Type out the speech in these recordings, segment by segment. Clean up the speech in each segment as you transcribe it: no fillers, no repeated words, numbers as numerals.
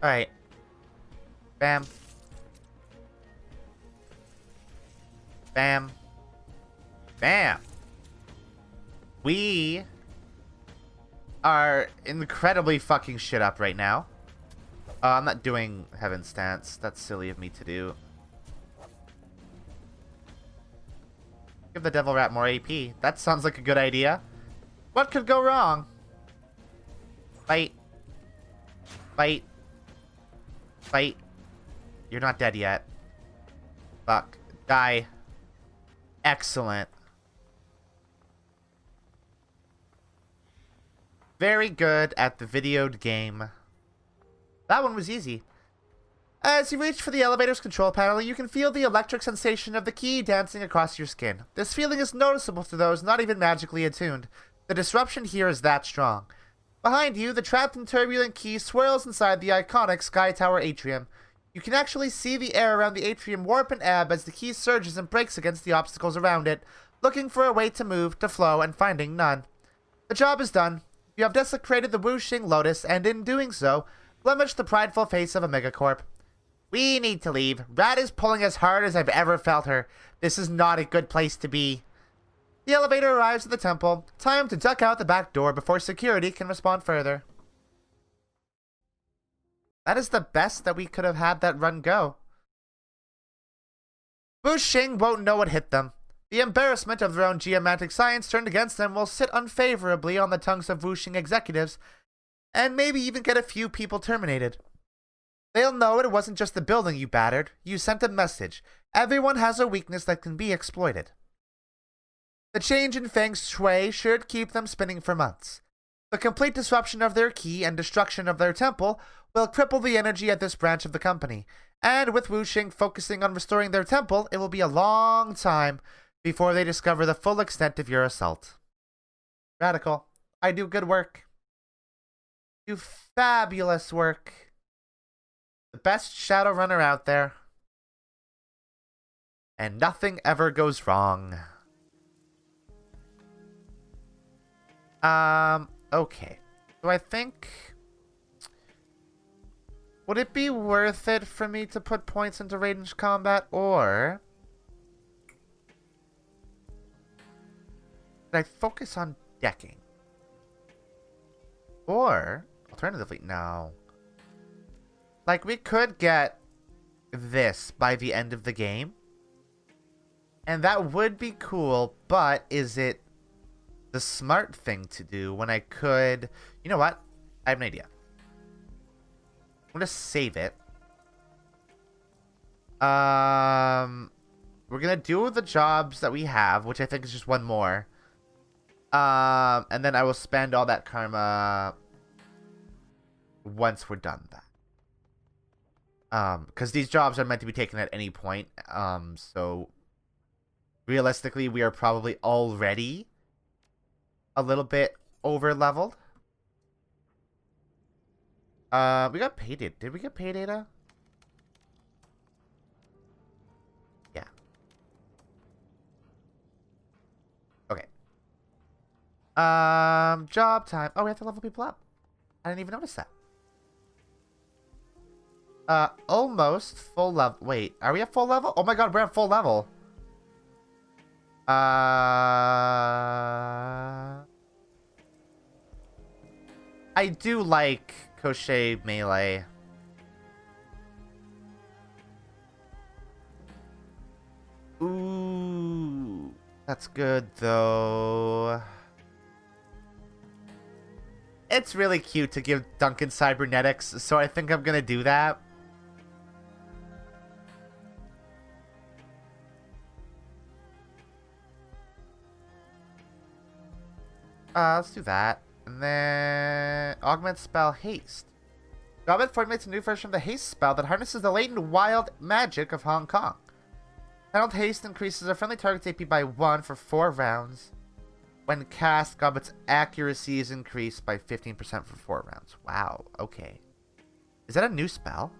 Alright. Bam. Bam. Bam. We are incredibly fucking shit up right now. I'm not doing Heaven Stance. That's silly of me to do. Give the Devil Rat more AP. That sounds like a good idea. What could go wrong? Fight. Fight. Fight. You're not dead yet. Fuck. Die. Excellent. Very good at the videoed game. That one was easy. As you reach for the elevator's control panel, you can feel the electric sensation of the key dancing across your skin. This feeling is noticeable to those not even magically attuned. The disruption here is that strong. Behind you, the trapped and turbulent key swirls inside the iconic Sky Tower atrium. You can actually see the air around the atrium warp and ebb as the key surges and breaks against the obstacles around it, looking for a way to move, to flow, and finding none. The job is done. You have desecrated the Wuxing Lotus, and in doing so, blemished the prideful face of a megacorp. We need to leave. Rat is pulling as hard as I've ever felt her. This is not a good place to be. The elevator arrives at the temple. Time to duck out the back door before security can respond further. That is the best that we could have had that run go. Wuxing won't know what hit them. The embarrassment of their own geomantic science turned against them will sit unfavorably on the tongues of Wuxing executives, and maybe even get a few people terminated. They'll know it wasn't just the building you battered. You sent a message. Everyone has a weakness that can be exploited. The change in Feng Shui should keep them spinning for months. The complete disruption of their key and destruction of their temple will cripple the energy at this branch of the company. And with Wuxing focusing on restoring their temple, it will be a long time before they discover the full extent of your assault. Radical. I do good work. Do fabulous work. The best Shadowrunner out there. And nothing ever goes wrong. Okay. So I think... would it be worth it for me to put points into ranged combat, or... should I focus on decking? Or, alternatively, no. Like, we could get this by the end of the game. And that would be cool, but is it the smart thing to do when I could... You know what? I have an idea. I'm going to save it. We're going to do the jobs that we have, which I think is just one more. And then I will spend all that karma once we're done that. Because these jobs are meant to be taken at any point. So realistically, we are probably already a little bit over leveled. We got pay data. Did we get pay data? Yeah. Okay. Job time. Oh, we have to level people up. I didn't even notice that. Almost full level. Wait, are we at full level? Oh my god, we're at full level. I do like Crochet Melee. Ooh, that's good though. It's really cute to give Duncan cybernetics, so I think I'm gonna do that. Let's do that. And then... augment spell haste. Goblin formulates a new version of the haste spell that harnesses the latent wild magic of Hong Kong. Channeled haste increases a friendly target's AP by 1 for 4 rounds. When cast, Goblet's accuracy is increased by 15% for 4 rounds. Wow, okay. Is that a new spell?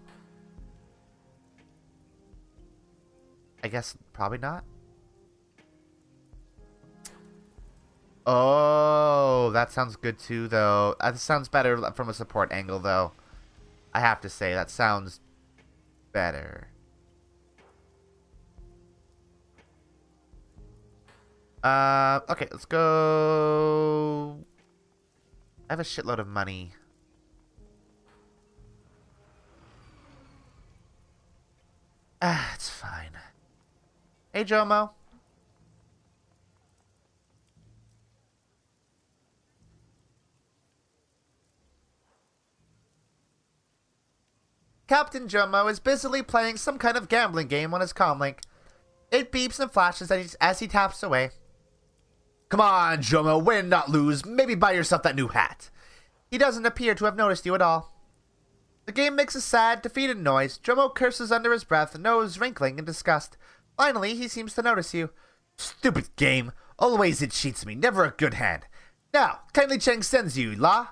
I guess probably not. Oh, that sounds good too, though. That sounds better from a support angle, though. I have to say, that sounds better. Okay, let's go. I have a shitload of money. It's fine. Hey, Jomo. Captain Jomo is busily playing some kind of gambling game on his comlink. It beeps and flashes as he taps away. Come on, Jomo, win, not lose. Maybe buy yourself that new hat. He doesn't appear to have noticed you at all. The game makes a sad, defeated noise. Jomo curses under his breath, nose wrinkling in disgust. Finally, he seems to notice you. Stupid game. Always it cheats me. Never a good hand. Now, kindly Cheng sends you, La.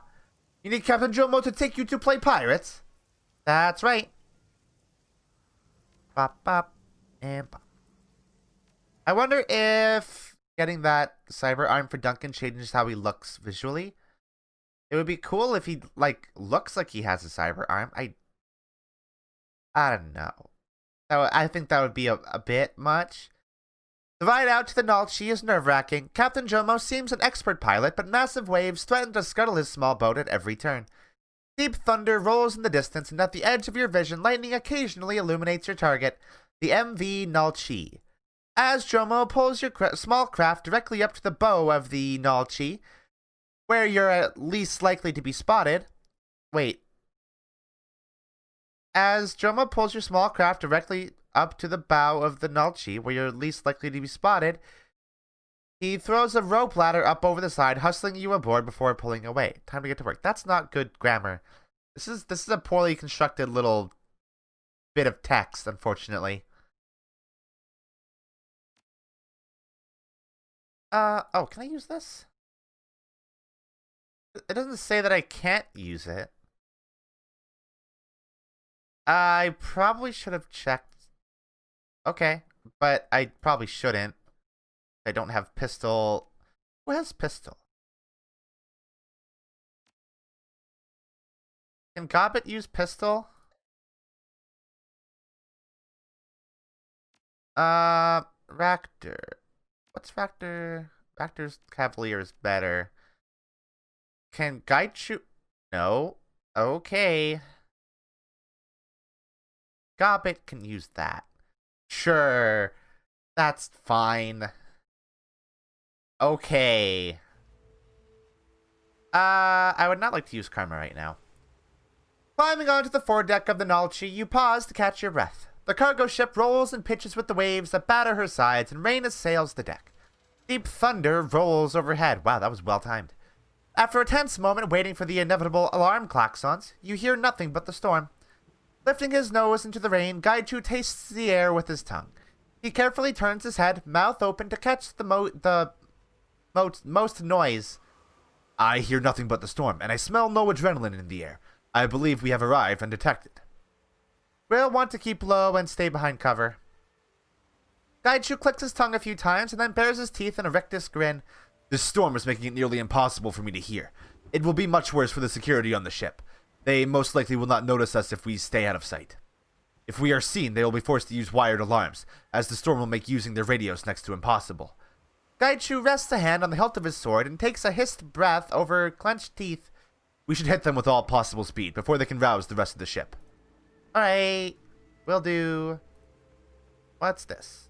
You need Captain Jomo to take you to play pirates? That's right. Bop, bop, and bop. I wonder if getting that cyber arm for Duncan changes how he looks visually. It would be cool if he, looks like he has a cyber arm. I don't know. I think that would be a bit much. The ride out to the Nalchi is nerve-wracking. Captain Jomo seems an expert pilot, but massive waves threaten to scuttle his small boat at every turn. Deep thunder rolls in the distance, and at the edge of your vision, lightning occasionally illuminates your target, the MV Nalchi. As Jomo pulls your small craft directly up to the bow of the Nalchi, where you're at least likely to be spotted. Wait. As Jomo pulls your small craft directly up to the bow of the Nalchi, where you're least likely to be spotted, he throws a rope ladder up over the side, hustling you aboard before pulling away. Time to get to work. That's not good grammar. This is a poorly constructed little bit of text, unfortunately. Oh, can I use this? It doesn't say that I can't use it. I probably should have checked. Okay, but I probably shouldn't. I don't have pistol. Who has pistol? Can Gobbet use pistol? Raptor. What's Raptor? Raptor's Cavalier is better. Can Guide shoot? No. Okay. Gobbet can use that. Sure. That's fine. Okay. I would not like to use Karma right now. Climbing onto the foredeck of the Nalchi, you pause to catch your breath. The cargo ship rolls and pitches with the waves that batter her sides, and rain assails the deck. Deep thunder rolls overhead. Wow, that was well timed. After a tense moment waiting for the inevitable alarm claxons, you hear nothing but the storm. Lifting his nose into the rain, Gaichu tastes the air with his tongue. He carefully turns his head, mouth open, to catch the most noise. I hear nothing but the storm, and I smell no adrenaline in the air. I believe we have arrived undetected. We'll want to keep low and stay behind cover. Gaichu clicks his tongue a few times and then bares his teeth in a rictus grin. This storm is making it nearly impossible for me to hear. It will be much worse for the security on the ship. They most likely will not notice us if we stay out of sight. If we are seen, they will be forced to use wired alarms, as the storm will make using their radios next to impossible. Gaichu rests a hand on the hilt of his sword and takes a hissed breath over clenched teeth. We should hit them with all possible speed before they can rouse the rest of the ship. Alright, we'll do... What's this?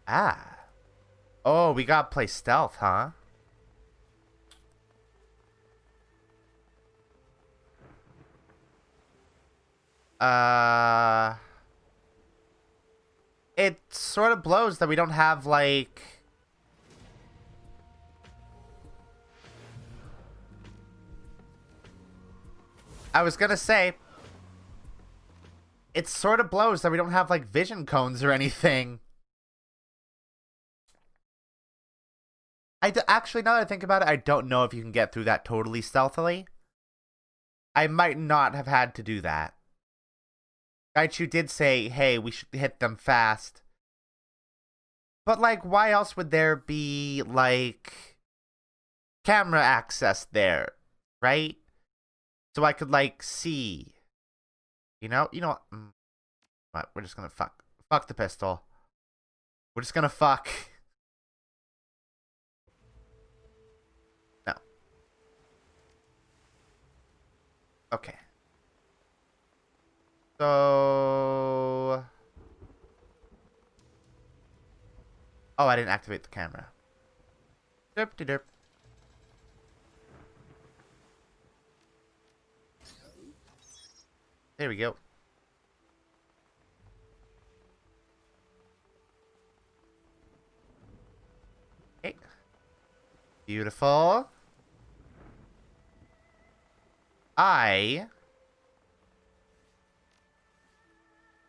Ah. Oh, we gotta play stealth, huh? It sort of blows that we don't have, like... I was gonna say... It sort of blows that we don't have, like, vision cones or anything. Actually, now that I think about it, I don't know if you can get through that totally stealthily. I might not have had to do that. Gaichu did say, hey, we should hit them fast. But, like, why else would there be, like... camera access there, right? So I could, like, see. You know what? What? We're just gonna fuck the pistol. We're just gonna fuck. No. Okay. So... Oh, I didn't activate the camera. Derp-de-derp. There we go. Okay. Beautiful. I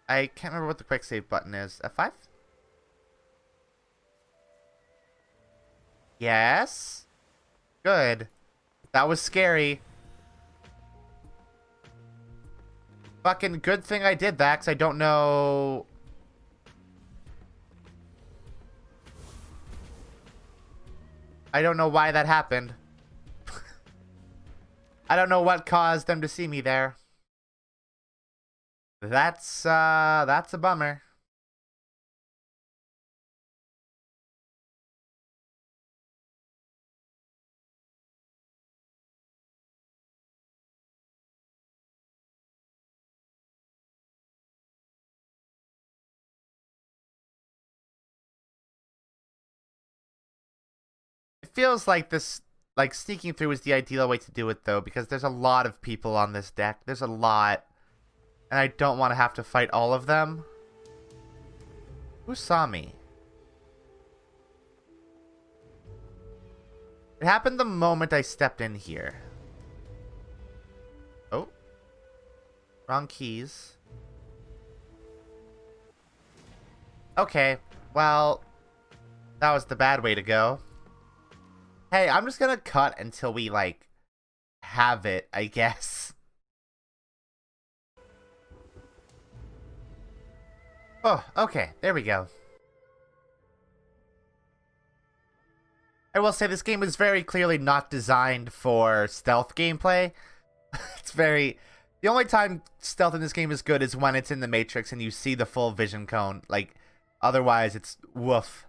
can't remember what the quick save button is. F5? Yes. Good. That was scary. Fucking good thing I did that, because I don't know... I don't know why that happened. I don't know what caused them to see me there. That's a bummer. It feels like this, like, sneaking through is the ideal way to do it, though, because there's a lot of people on this deck. There's a lot. And I don't want to have to fight all of them. Who saw me? It happened the moment I stepped in here. Oh. Wrong keys. Okay. Well, that was the bad way to go. Hey, I'm just gonna cut until we, like, have it, I guess. Oh, okay. There we go. I will say this game is very clearly not designed for stealth gameplay. It's very... The only time stealth in this game is good is when it's in the Matrix and you see the full vision cone. Like, otherwise it's woof.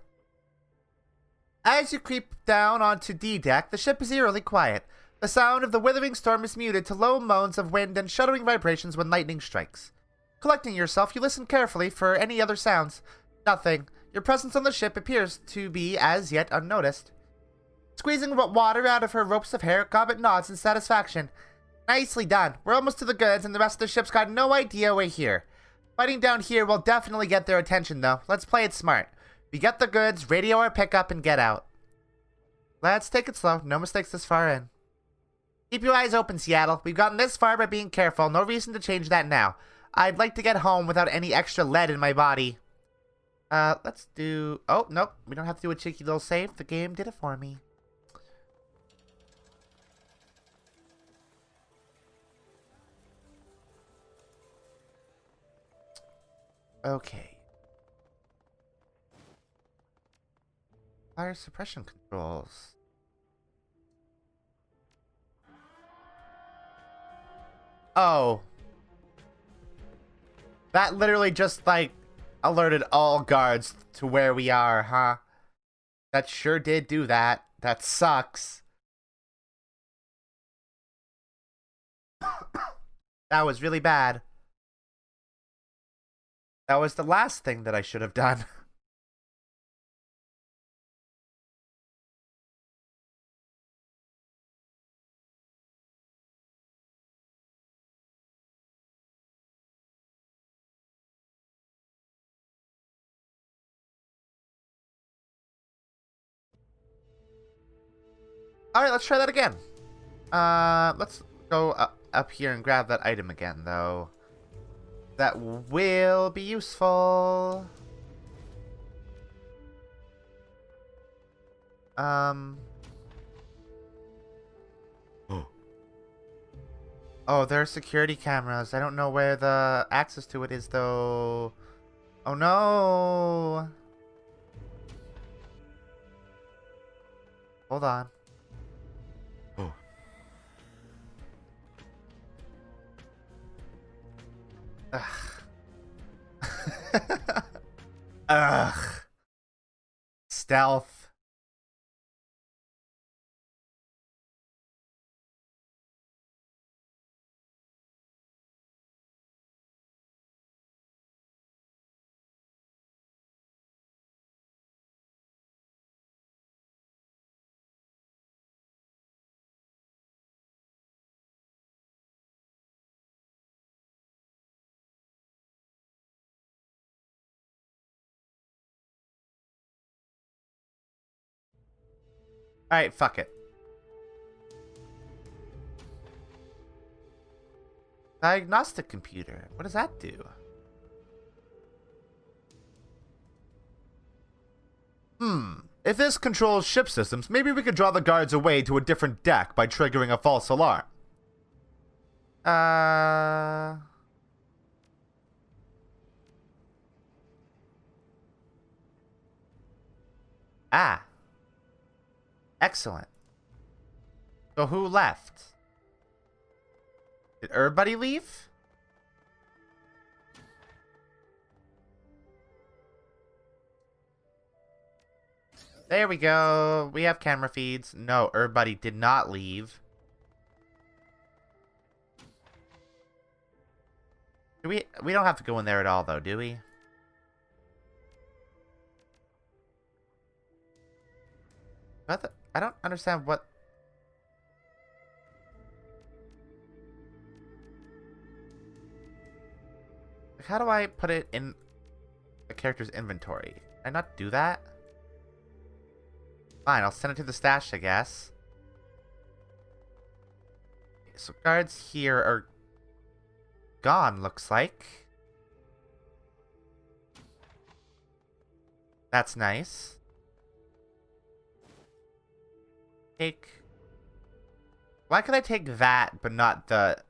As you creep down onto D-Deck, the ship is eerily quiet. The sound of the withering storm is muted to low moans of wind and shuddering vibrations when lightning strikes. Collecting yourself, you listen carefully for any other sounds. Nothing. Your presence on the ship appears to be as yet unnoticed. Squeezing water out of her ropes of hair, Gobbet nods in satisfaction. Nicely done. We're almost to the goods, and the rest of the ship's got no idea we're here. Fighting down here will definitely get their attention, though. Let's play it smart. We get the goods, radio our pickup, and get out. Let's take it slow. No mistakes this far in. Keep your eyes open, Seattle. We've gotten this far by being careful. No reason to change that now. I'd like to get home without any extra lead in my body. Let's do... Oh, nope. We don't have to do a cheeky little save. The game did it for me. Okay. Fire suppression controls. Oh. That literally just, like, alerted all guards to where we are, huh? That sure did do that. That sucks. That was really bad. That was the last thing that I should have done. Alright, let's try that again. Let's go up here and grab that item again, though. That will be useful. Oh, there are security cameras. I don't know where the access to it is, though. Oh, no. Hold on. Ugh. Stealth. Alright, fuck it. Diagnostic computer. What does that do? If this controls ship systems, maybe we could draw the guards away to a different deck by triggering a false alarm. Ah. Excellent. So who left? Did everybody leave? There we go. We have camera feeds. No, everybody did not leave. We don't have to go in there at all, though, do we? I don't understand what... How do I put it in the character's inventory? Can I not do that? Fine, I'll send it to the stash, I guess. So guards here are gone, looks like. That's nice. Take... Why could I take that, but not the...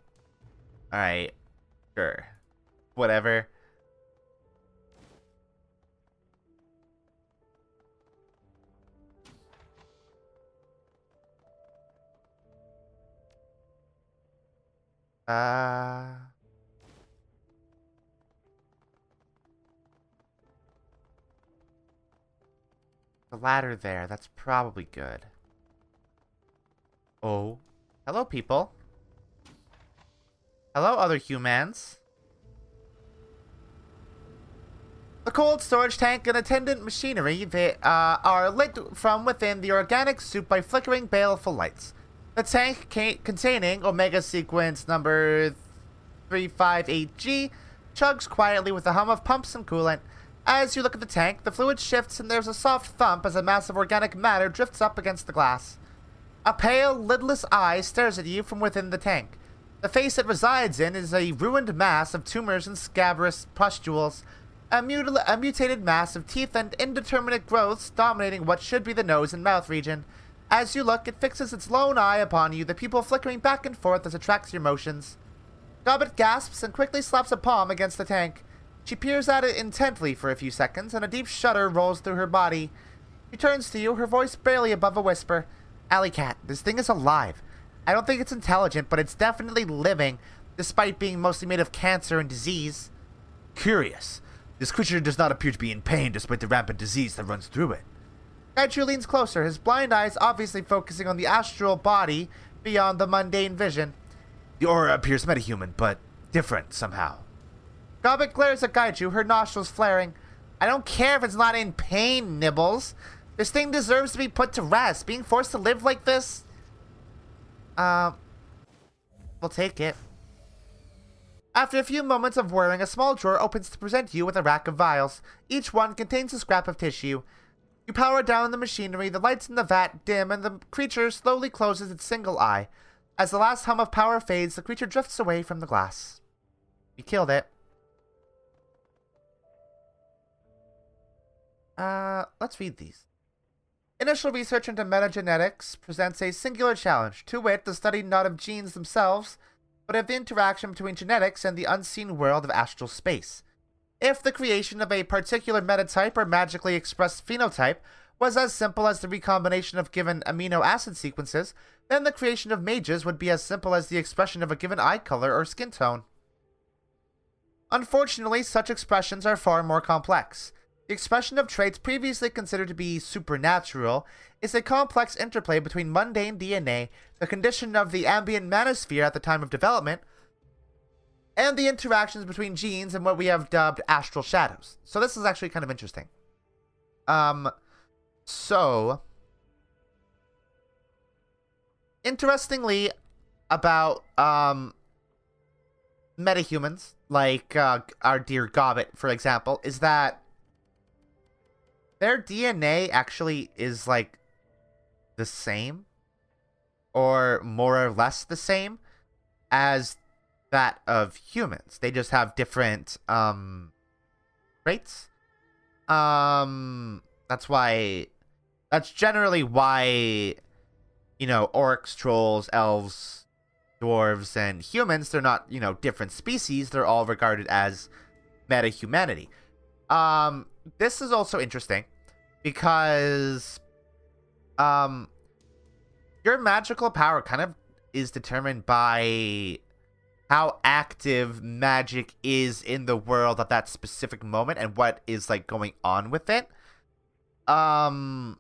Alright. Sure. Whatever. The ladder there, that's probably good. Oh. Hello, people. Hello, other humans. The cold storage tank and attendant machinery are lit from within the organic soup by flickering baleful lights. The tank containing Omega Sequence number 358G chugs quietly with a hum of pumps and coolant. As you look at the tank, the fluid shifts and there's a soft thump as a mass of organic matter drifts up against the glass. A pale, lidless eye stares at you from within the tank. The face it resides in is a ruined mass of tumors and scabrous pustules, a mutated mass of teeth and indeterminate growths dominating what should be the nose and mouth region. As you look, it fixes its lone eye upon you, the pupil flickering back and forth as it tracks your motions. Gobbet gasps and quickly slaps a palm against the tank. She peers at it intently for a few seconds, and a deep shudder rolls through her body. She turns to you, her voice barely above a whisper. Alley Cat, this thing is alive. I don't think it's intelligent, but it's definitely living, despite being mostly made of cancer and disease. Curious. This creature does not appear to be in pain despite the rampant disease that runs through it. Kaiju leans closer, his blind eyes obviously focusing on the astral body beyond the mundane vision. The aura appears metahuman, but different somehow. Gobbet glares at Kaiju, her nostrils flaring. I don't care if it's not in pain, Nibbles. This thing deserves to be put to rest. Being forced to live like this? We'll take it. After a few moments of whirring, a small drawer opens to present you with a rack of vials. Each one contains a scrap of tissue. You power down the machinery, the lights in the vat dim, and the creature slowly closes its single eye. As the last hum of power fades, the creature drifts away from the glass. You killed it. Let's read these. Initial research into metagenetics presents a singular challenge, to wit, the study not of genes themselves, but of the interaction between genetics and the unseen world of astral space. If the creation of a particular metatype or magically expressed phenotype was as simple as the recombination of given amino acid sequences, then the creation of mages would be as simple as the expression of a given eye color or skin tone. Unfortunately, such expressions are far more complex. The expression of traits previously considered to be supernatural is a complex interplay between mundane DNA, the condition of the ambient manosphere at the time of development, and the interactions between genes and what we have dubbed astral shadows. So this is actually kind of interesting. Interestingly about metahumans, like our dear Gobbet, for example, is that their DNA actually is like the same, or more or less the same as that of humans. They just have different traits. That's generally why, you know, orcs, trolls, elves, dwarves, and humans, they're not, you know, different species. They're all regarded as meta-humanity. This is also interesting because your magical power kind of is determined by how active magic is in the world at that specific moment and what is like going on with it. So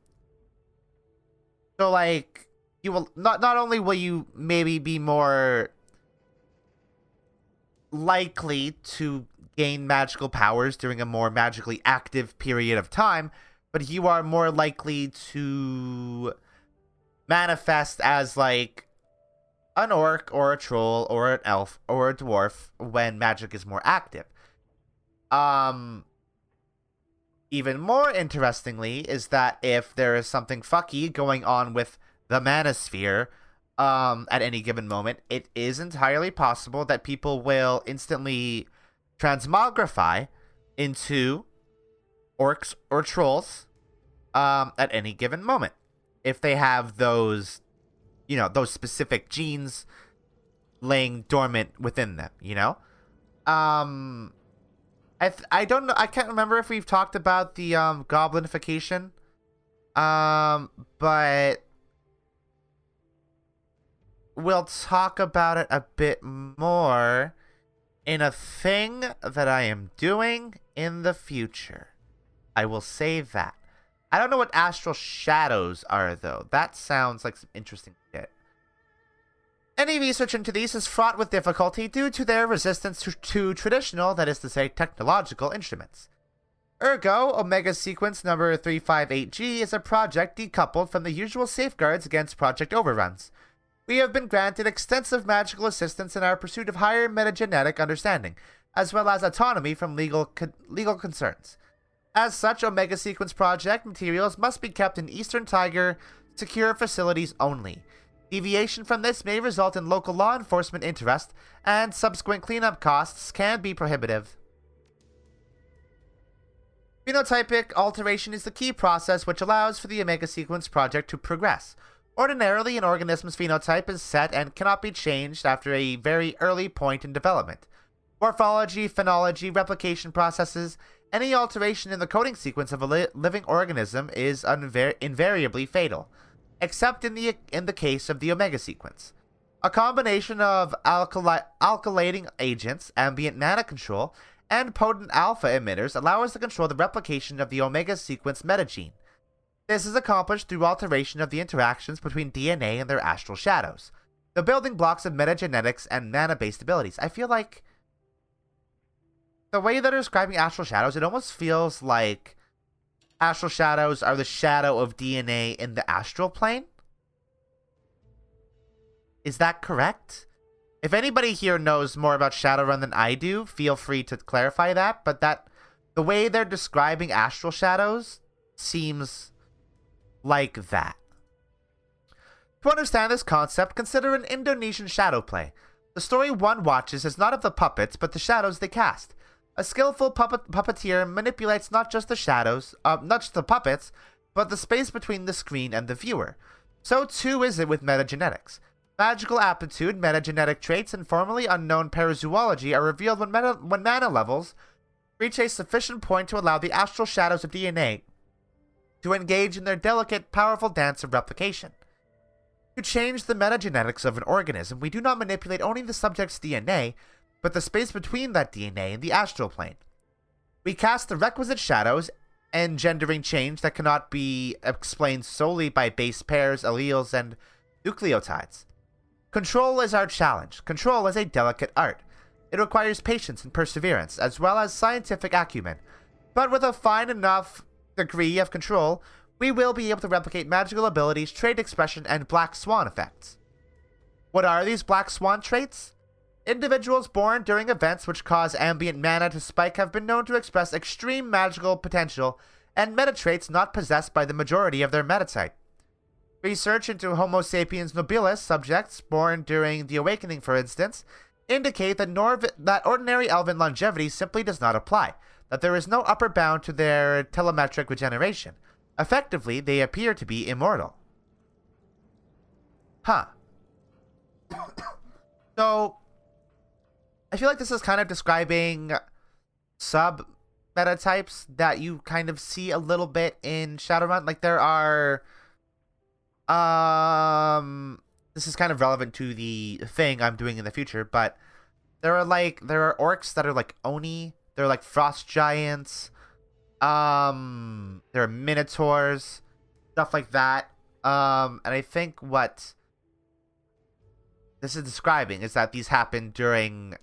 like you will not only will you maybe be more likely to gain magical powers during a more magically active period of time, but you are more likely to manifest as like an orc or a troll or an elf or a dwarf when magic is more active. Even more interestingly is that if there is something fucky going on with the manosphere at any given moment, it is entirely possible that people will instantly transmogrify into orcs or trolls at any given moment if they have those, you know, those specific genes laying dormant within them, you know? I don't know, I can't remember if we've talked about the goblinification, but we'll talk about it a bit more in a thing that I am doing in the future. I will say that. I don't know what astral shadows are, though. That sounds like some interesting shit. Any research into these is fraught with difficulty due to their resistance to traditional, that is to say, technological instruments. Ergo, Omega Sequence number 358G is a project decoupled from the usual safeguards against project overruns. We have been granted extensive magical assistance in our pursuit of higher metagenetic understanding, as well as autonomy from legal concerns. As such, Omega Sequence project materials must be kept in Eastern Tiger secure facilities only. Deviation from this may result in local law enforcement interest, and subsequent cleanup costs can be prohibitive. Phenotypic alteration is the key process which allows for the Omega Sequence project to progress. Ordinarily, an organism's phenotype is set and cannot be changed after a very early point in development. Morphology, phenology, replication processes, any alteration in the coding sequence of a living organism is invariably fatal, except in the case of the Omega Sequence. A combination of alkylating agents, ambient mana control, and potent alpha emitters allow us to control the replication of the Omega Sequence metagene. This is accomplished through alteration of the interactions between DNA and their astral shadows, the building blocks of metagenetics and mana-based abilities. I feel like the way that they're describing astral shadows, it almost feels like astral shadows are the shadow of DNA in the astral plane. Is that correct? If anybody here knows more about Shadowrun than I do, feel free to clarify that, but the way they're describing astral shadows seems like that. To understand this concept, consider an Indonesian shadow play. The story one watches is not of the puppets, but the shadows they cast. A skillful puppeteer manipulates not just the puppets, but the space between the screen and the viewer. So too is it with metagenetics. Magical aptitude, metagenetic traits, and formerly unknown parazoology are revealed when mana levels reach a sufficient point to allow the astral shadows of DNA to engage in their delicate, powerful dance of replication. To change the metagenetics of an organism, we do not manipulate only the subject's DNA, but the space between that DNA and the astral plane. We cast the requisite shadows engendering change that cannot be explained solely by base pairs, alleles, and nucleotides. Control is our challenge. Control is a delicate art. It requires patience and perseverance, as well as scientific acumen. But with a fine enough degree of control, we will be able to replicate magical abilities, trait expression, and black swan effects. What are these black swan traits? Individuals born during events which cause ambient mana to spike have been known to express extreme magical potential and meta traits not possessed by the majority of their metatype. Research into Homo sapiens nobilis subjects born during the Awakening, for instance, indicate that ordinary elven longevity simply does not apply, that there is no upper bound to their telemetric regeneration. Effectively, they appear to be immortal. Huh. So, I feel like this is kind of describing sub-meta-types that you kind of see a little bit in Shadowrun. Like, there are... this is kind of relevant to the thing I'm doing in the future, but there are orcs that are like Oni. There are like frost giants. There are minotaurs, stuff like that. And I think what this is describing is that these happen during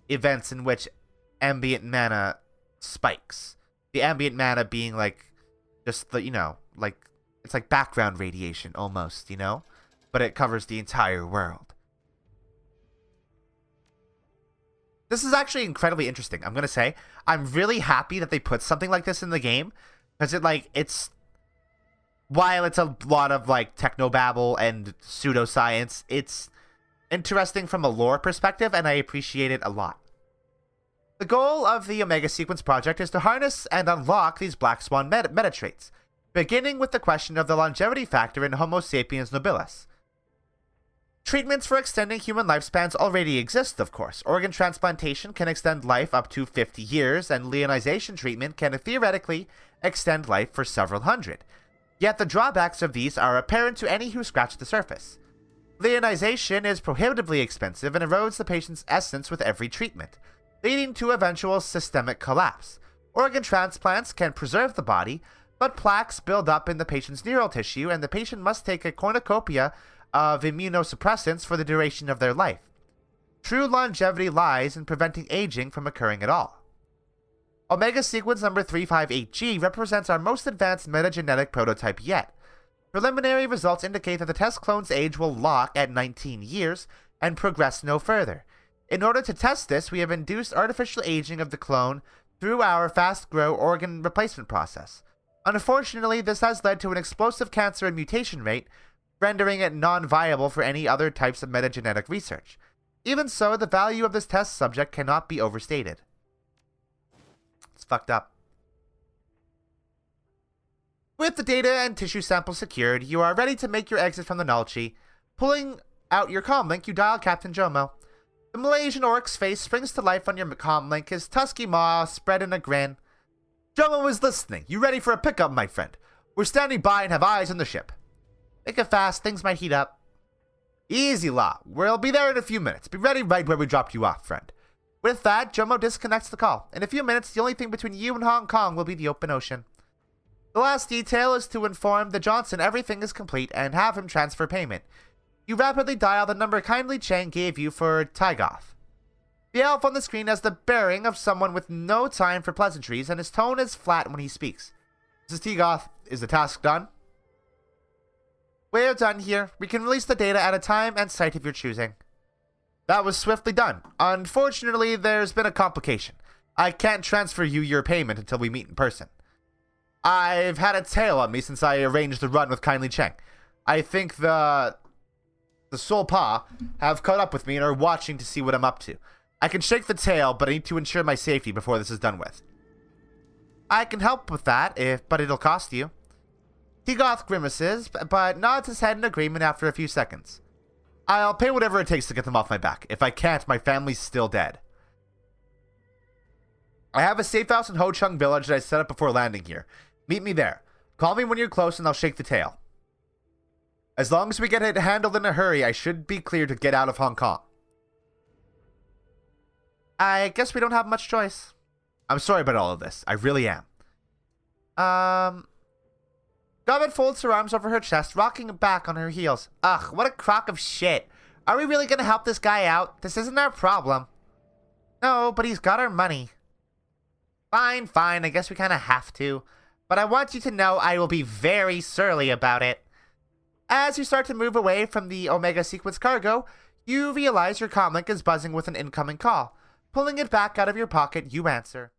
events in which ambient mana spikes. The ambient mana being like just the, like it's like background radiation almost, but it covers the entire world. This is actually incredibly interesting. I'm going to say I'm really happy that they put something like this in the game, because it's while it's a lot of like technobabble and pseudoscience, it's interesting from a lore perspective, and I appreciate it a lot. The goal of the Omega Sequence project is to harness and unlock these Black Swan meta traits, beginning with the question of the longevity factor in Homo sapiens nobilis. Treatments for extending human lifespans already exist, of course. Organ transplantation can extend life up to 50 years, and leonization treatment can theoretically extend life for several hundred. Yet the drawbacks of these are apparent to any who scratch the surface. Leonization is prohibitively expensive and erodes the patient's essence with every treatment, leading to eventual systemic collapse. Organ transplants can preserve the body, but plaques build up in the patient's neural tissue, and the patient must take a cornucopia of immunosuppressants for the duration of their life. True longevity lies in preventing aging from occurring at all. Omega sequence number 358G represents our most advanced metagenetic prototype yet. Preliminary results indicate that the test clone's age will lock at 19 years and progress no further. In order to test this, we have induced artificial aging of the clone through our fast-grow organ replacement process. Unfortunately, this has led to an explosive cancer and mutation rate, rendering it non-viable for any other types of metagenetic research. Even so, the value of this test subject cannot be overstated. It's fucked up. With the data and tissue sample secured, you are ready to make your exit from the Nulchi. Pulling out your comlink, you dial Captain Jomo. The Malaysian orc's face springs to life on your comlink, his tusky maw spread in a grin. Jomo is listening. You ready for a pickup, my friend? We're standing by and have eyes on the ship. Make it fast, things might heat up. Easy, La. We'll be there in a few minutes. Be ready right where we dropped you off, friend. With that, Jomo disconnects the call. In a few minutes, the only thing between you and Hong Kong will be the open ocean. The last detail is to inform the Johnson everything is complete and have him transfer payment. You rapidly dial the number Kindly Chang gave you for Tygoth. The elf on the screen has the bearing of someone with no time for pleasantries, and his tone is flat when he speaks. Mrs. Tygoth, is the task done? We're done here. We can release the data at a time and site of your choosing. That was swiftly done. Unfortunately, there's been a complication. I can't transfer you your payment until we meet in person. I've had a tail on me since I arranged the run with Kindly Cheng. I think the Soul Pa have caught up with me and are watching to see what I'm up to. I can shake the tail, but I need to ensure my safety before this is done with. I can help with that, but it'll cost you. Tygoth grimaces, but nods his head in agreement after a few seconds. I'll pay whatever it takes to get them off my back. If I can't, my family's still dead. I have a safe house in Ho Chung Village that I set up before landing here. Meet me there. Call me when you're close and I'll shake the tail. As long as we get it handled in a hurry, I should be clear to get out of Hong Kong. I guess we don't have much choice. I'm sorry about all of this. I really am. Gobbet folds her arms over her chest, rocking back on her heels. Ugh, what a crock of shit. Are we really gonna help this guy out? This isn't our problem. No, but he's got our money. Fine, fine, I guess we kinda have to. But I want you to know I will be very surly about it. As you start to move away from the Omega Sequence cargo, you realize your comlink is buzzing with an incoming call. Pulling it back out of your pocket, you answer.